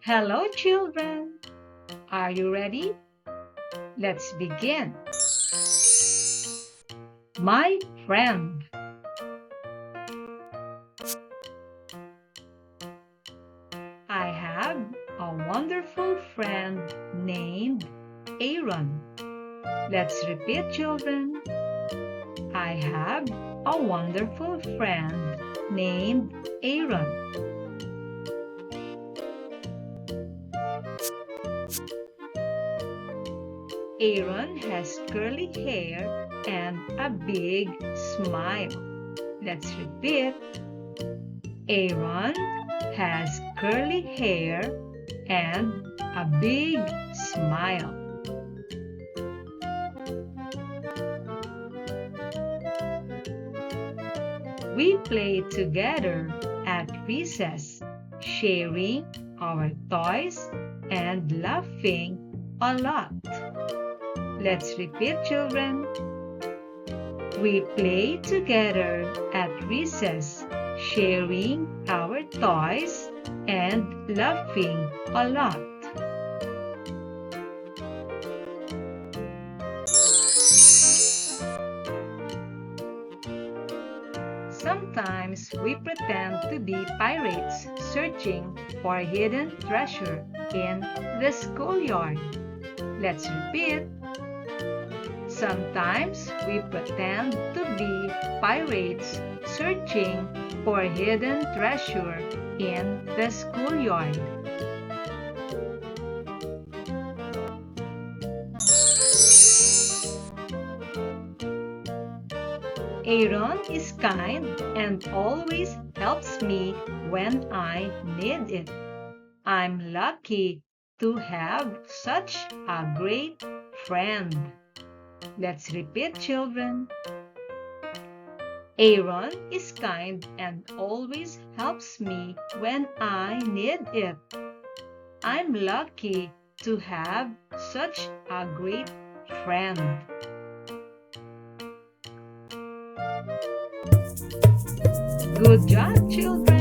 Hello, children. Are you ready? Let's begin. My friend. I have a wonderful friend named Aaron. Let's repeat, children. I have a wonderful friend named Aaron. Aaron has curly hair and a big smile. Let's repeat. Aaron has curly hair and a big smile. We play together at recess, sharing our toys and laughing a lot. Let's repeat, children. We play together at recess, sharing our toys and laughing a lot. Sometimes we pretend to be pirates searching for a hidden treasure in the schoolyard. Let's repeat. Sometimes we pretend to be pirates searching for a hidden treasure in the schoolyard. Aaron is kind and always helps me when I need it. I'm lucky to have such a great friend. Let's repeat, children. Aaron is kind and always helps me when I need it. I'm lucky to have such a great friend. Good job, children!